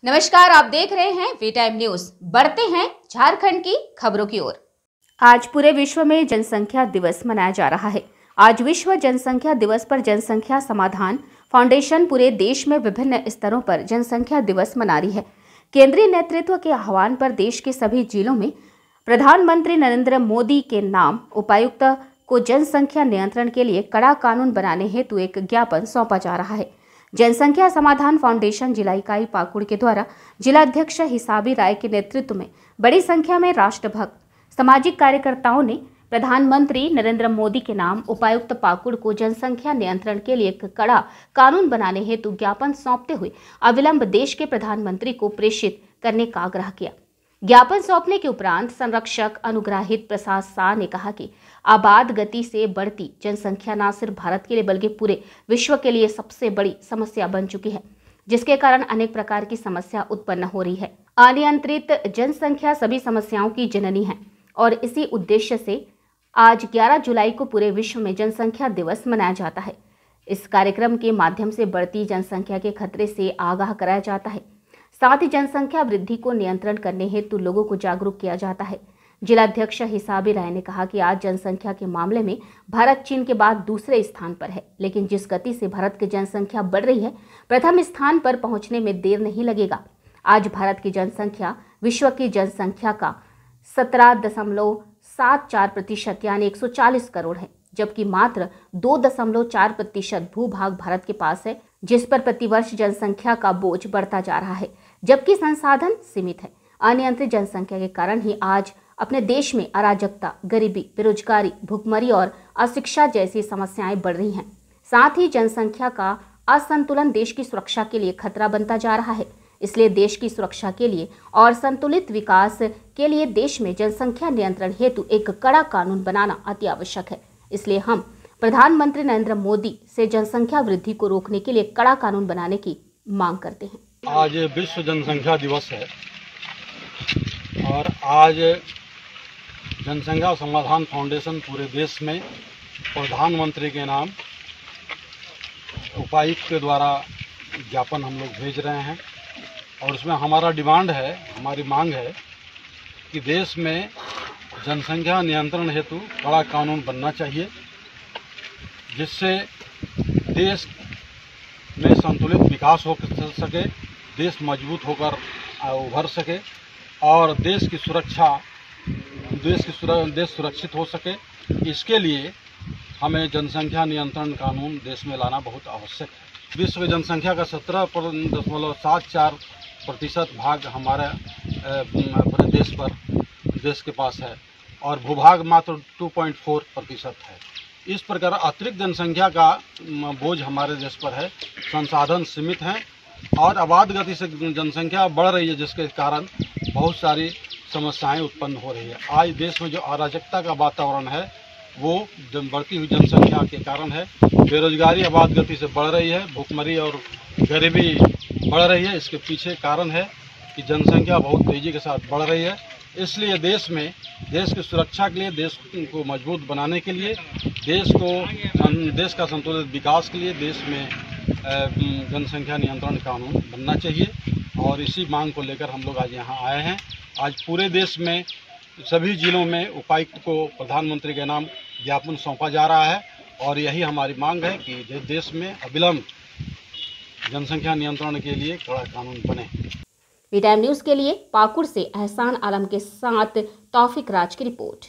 नमस्कार, आप देख रहे हैं वी टाइम न्यूज। बढ़ते हैं झारखंड की खबरों की ओर। आज पूरे विश्व में जनसंख्या दिवस मनाया जा रहा है। आज विश्व जनसंख्या दिवस पर जनसंख्या समाधान फाउंडेशन पूरे देश में विभिन्न स्तरों पर जनसंख्या दिवस मना रही है। केंद्रीय नेतृत्व के आह्वान पर देश के सभी जिलों में प्रधानमंत्री नरेंद्र मोदी के नाम उपायुक्त को जनसंख्या नियंत्रण के लिए कड़ा कानून बनाने हेतु एक ज्ञापन सौंपा जा रहा है। जनसंख्या समाधान फाउंडेशन जिला इकाई पाकुड़ के द्वारा जिलाध्यक्ष हिसाबी राय के नेतृत्व में बड़ी संख्या में राष्ट्रभक्त सामाजिक कार्यकर्ताओं ने प्रधानमंत्री नरेंद्र मोदी के नाम उपायुक्त पाकुड़ को जनसंख्या नियंत्रण के लिए एक कड़ा कानून बनाने हेतु ज्ञापन सौंपते हुए अविलंब देश के प्रधानमंत्री को प्रेषित करने का आग्रह किया। ज्ञापन सौंपने के उपरांत संरक्षक अनुग्राहित प्रसाद शाह ने कहा कि आबाद गति से बढ़ती जनसंख्या न सिर्फ भारत के लिए बल्कि पूरे विश्व के लिए सबसे बड़ी समस्या बन चुकी है, जिसके कारण अनेक प्रकार की समस्या उत्पन्न हो रही है। अनियंत्रित जनसंख्या सभी समस्याओं की जननी है और इसी उद्देश्य से आज 11 जुलाई को पूरे विश्व में जनसंख्या दिवस मनाया जाता है। इस कार्यक्रम के माध्यम से बढ़ती जनसंख्या के खतरे से आगाह कराया जाता है। साथ ही जनसंख्या वृद्धि को नियंत्रण करने हेतु लोगों को जागरूक किया जाता है। जिलाध्यक्ष हिसाबी राय ने कहा कि आज जनसंख्या के मामले में भारत चीन के बाद दूसरे स्थान पर है, लेकिन जिस गति से भारत की जनसंख्या बढ़ रही है, प्रथम स्थान पर पहुंचने में देर नहीं लगेगा। आज भारत की जनसंख्या विश्व की जनसंख्या का 17.74% यानी 140 करोड़ है, जबकि मात्र 2.4% भूभाग भारत के पास है, जिस पर प्रतिवर्ष जनसंख्या का बोझ बढ़ता जा रहा है, जबकि संसाधन सीमित है। अनियंत्रित जनसंख्या के कारण ही आज अपने देश में अराजकता, गरीबी, बेरोजगारी, भुखमरी और अशिक्षा जैसी समस्याएं बढ़ रही हैं। साथ ही जनसंख्या का असंतुलन देश की सुरक्षा के लिए खतरा बनता जा रहा है। इसलिए देश की सुरक्षा के लिए और संतुलित विकास के लिए देश में जनसंख्या नियंत्रण हेतु एक कड़ा कानून बनाना अति आवश्यक है। इसलिए हम प्रधानमंत्री नरेंद्र मोदी से जनसंख्या वृद्धि को रोकने के लिए कड़ा कानून बनाने की मांग करते हैं। आज विश्व जनसंख्या दिवस है और आज जनसंख्या समाधान फाउंडेशन पूरे देश में प्रधानमंत्री के नाम उपायुक्त के द्वारा ज्ञापन हम लोग भेज रहे हैं और उसमें हमारी मांग है कि देश में जनसंख्या नियंत्रण हेतु कड़ा कानून बनना चाहिए, जिससे देश में संतुलित विकास हो सके, देश मजबूत होकर उभर सके और देश सुरक्षित हो सके। इसके लिए हमें जनसंख्या नियंत्रण कानून देश में लाना बहुत आवश्यक है। विश्व की जनसंख्या का 17.74% भाग हमारे अपने देश के पास है और भूभाग मात्र 2.4% है। इस प्रकार अतिरिक्त जनसंख्या का बोझ हमारे देश पर है, संसाधन सीमित हैं और आबाद गति से जनसंख्या बढ़ रही है, जिसके कारण बहुत सारी समस्याएं उत्पन्न हो रही है। आज देश में जो अराजकता का वातावरण है वो बढ़ती हुई जनसंख्या के कारण है। बेरोजगारी आबाद गति से बढ़ रही है, भुखमरी और गरीबी बढ़ रही है। इसके पीछे कारण है कि जनसंख्या बहुत तेज़ी के साथ बढ़ रही है। इसलिए देश की सुरक्षा के लिए, देश को मजबूत बनाने के लिए, देश का संतुलित विकास के लिए देश में जनसंख्या नियंत्रण कानून बनना चाहिए और इसी मांग को लेकर हम लोग आज यहाँ आए हैं। आज पूरे देश में सभी जिलों में उपायुक्त को प्रधानमंत्री के नाम ज्ञापन सौंपा जा रहा है और यही हमारी मांग है कि देश में अविलंब जनसंख्या नियंत्रण के लिए कड़ा कानून बने। वी टाइम न्यूज के लिए पाकुड़ से एहसान आलम के साथ तौफिक राज की रिपोर्ट।